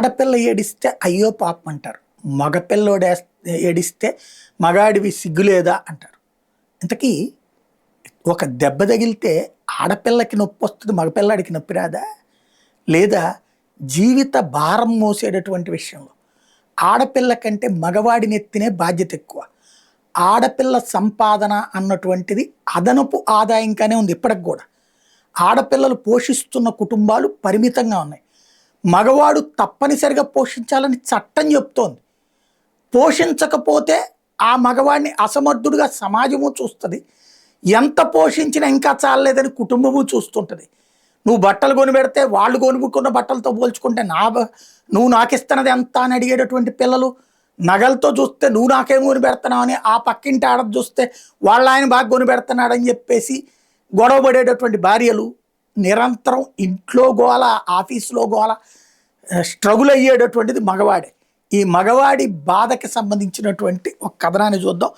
ఆడపిల్ల ఏడిస్తే అయ్యో పాపం అంటారు. మగపిల్లోడు ఏడిస్తే మగాడివి సిగ్గులేదా అంటారు. ఇంతకీ ఒక దెబ్బ తగిలితే ఆడపిల్లకి నొప్పి వస్తుంది, మగపిల్లాడికి నొప్పి రాదా? లేదా జీవిత భారం మోసేటటువంటి విషయంలో ఆడపిల్ల కంటే మగవాడి నెత్తినే బాధ్యత ఎక్కువ. ఆడపిల్ల సంపాదన అన్నటువంటిది అదనపు ఆదాయంగానే ఉంది ఇప్పటికి కూడా. ఆడపిల్లలు పోషిస్తున్న కుటుంబాలు పరిమితంగా ఉన్నాయి. మగవాడు తప్పనిసరిగా పోషించాలని చట్టం చెప్తోంది. పోషించకపోతే ఆ మగవాడిని అసమర్థుడిగా సమాజము చూస్తుంది. ఎంత పోషించినా ఇంకా చాలలేదని కుటుంబము చూస్తుంటుంది. నువ్వు బట్టలు కొనిపెడితే వాళ్ళు కొనుక్కున్న బట్టలతో పోల్చుకుంటే నువ్వు నాకు ఇస్తున్నది ఎంత అని అడిగేటటువంటి పిల్లలు, నగలతో చూస్తే నువ్వు నాకేం కొనిపెడుతున్నావు అని ఆ పక్కింటి ఆడ చూస్తే వాళ్ళ ఆయన బాగా కొనిపెడుతున్నాడని చెప్పేసి గొడవపడేటటువంటి భార్యలు, నిరంతరం ఇంట్లో గోల, ఆఫీసులో గోల, స్ట్రగుల్ అయ్యేటటువంటిది మగవాడే. ఈ మగవాడి బాధకి సంబంధించినటువంటి ఒక కథనాన్ని చూద్దాం.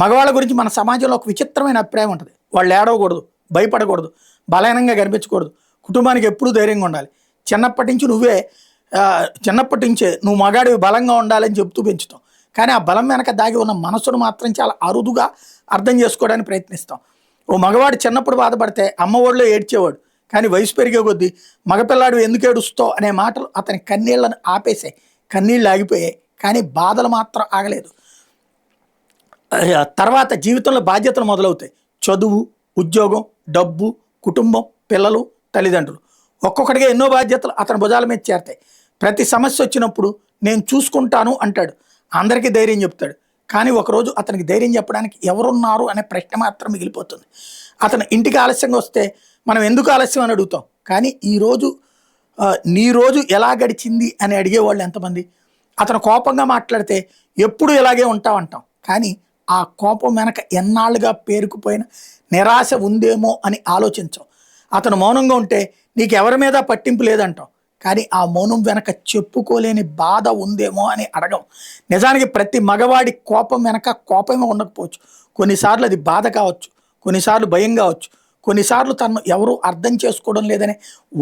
మగవాళ్ళ గురించి మన సమాజంలో ఒక విచిత్రమైన అభిప్రాయం ఉంటుంది. వాళ్ళు ఏడవకూడదు, భయపడకూడదు, బలహీనంగా కనిపించకూడదు, కుటుంబానికి ఎప్పుడూ ధైర్యంగా ఉండాలి, చిన్నప్పటి నుంచే నువ్వు మగాడివి బలంగా ఉండాలని చెప్తూ పెంచుతాం. కానీ ఆ బలం వెనక దాగి ఉన్న మనసును మాత్రం చాలా అరుదుగా అర్థం చేసుకోవడానికి ప్రయత్నిస్తాం. ఓ మగవాడు చిన్నప్పుడు బాధపడితే అమ్మ ఒడిలో ఏడ్చేవాడు. కానీ వయసు పెరిగే కొద్దీ మగపిల్లాడు ఎందుకు ఏడుస్తావు అనే మాటలు అతని కన్నీళ్లను ఆపేసాయి. కన్నీళ్ళు ఆగిపోయాయి, కానీ బాధలు మాత్రం ఆగలేదు. తర్వాత జీవితంలో బాధ్యతలు మొదలవుతాయి. చదువు, ఉద్యోగం, డబ్బు, కుటుంబం, పిల్లలు, తల్లిదండ్రులు, ఒక్కొక్కటిగా ఎన్నో బాధ్యతలు అతని భుజాల మీద చేరతాయి. ప్రతి సమస్య వచ్చినప్పుడు నేను చూసుకుంటాను అంటాడు, అందరికీ ధైర్యం చెప్తాడు. కానీ ఒకరోజు అతనికి ధైర్యం చెప్పడానికి ఎవరున్నారు అనే ప్రశ్న మాత్రం మిగిలిపోతుంది. అతను ఇంటికి ఆలస్యంగా వస్తే మనం ఎందుకు ఆలస్యం అని అడుగుతాం. కానీ నీ రోజు ఎలా గడిచింది అని అడిగేవాళ్ళు ఎంతమంది? అతను కోపంగా మాట్లాడితే ఎప్పుడు ఇలాగే ఉంటామంటాం. కానీ ఆ కోపం వెనక ఎన్నాళ్ళుగా పేరుకుపోయిన నిరాశ ఉందేమో అని ఆలోచించాం. అతను మౌనంగా ఉంటే నీకు ఎవరి మీద పట్టింపు లేదంటాం. కానీ ఆ మౌనం వెనక చెప్పుకోలేని బాధ ఉందేమో అని అడగం. నిజానికి ప్రతి మగవాడి కోపం వెనక కోపమే ఉండకపోవచ్చు. కొన్నిసార్లు అది బాధ కావచ్చు, కొన్నిసార్లు భయం కావచ్చు, కొన్నిసార్లు తను ఎవరు అర్థం చేసుకోవడం లేదనే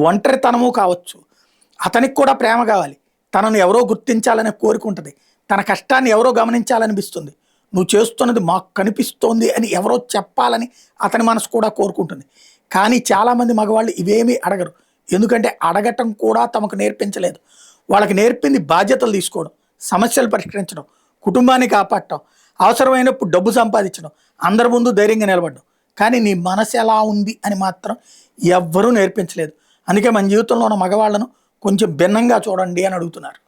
ఒంటరితనము కావచ్చు. అతనికి కూడా ప్రేమ కావాలి, తనను ఎవరో గుర్తించాలనే కోరిక ఉంటుంది, తన కష్టాన్ని ఎవరో గమనించాలనిపిస్తుంది, నువ్వు చేస్తున్నది మాకు కనిపిస్తోంది అని ఎవరో చెప్పాలని అతని మనసు కూడా కోరుకుంటుంది. కానీ చాలామంది మగవాళ్ళు ఇవేమీ అడగరు. ఎందుకంటే అడగటం కూడా తమకు నేర్పించలేదు. వాళ్ళకి నేర్పింది బాధ్యతలు తీసుకోవడం, సమస్యలు పరిష్కరించడం, కుటుంబాన్ని కాపాడటం, అవసరమైనప్పుడు డబ్బు సంపాదించడం, అందరి ముందు ధైర్యంగా నిలబడడం. కానీ నీ మనసు ఎలా ఉంది అని మాత్రం ఎవ్వరూ నేర్పించలేదు. అందుకే మన జీవితంలో ఉన్న మగవాళ్ళను కొంచెం భిన్నంగా చూడండి అని అడుగుతున్నారు.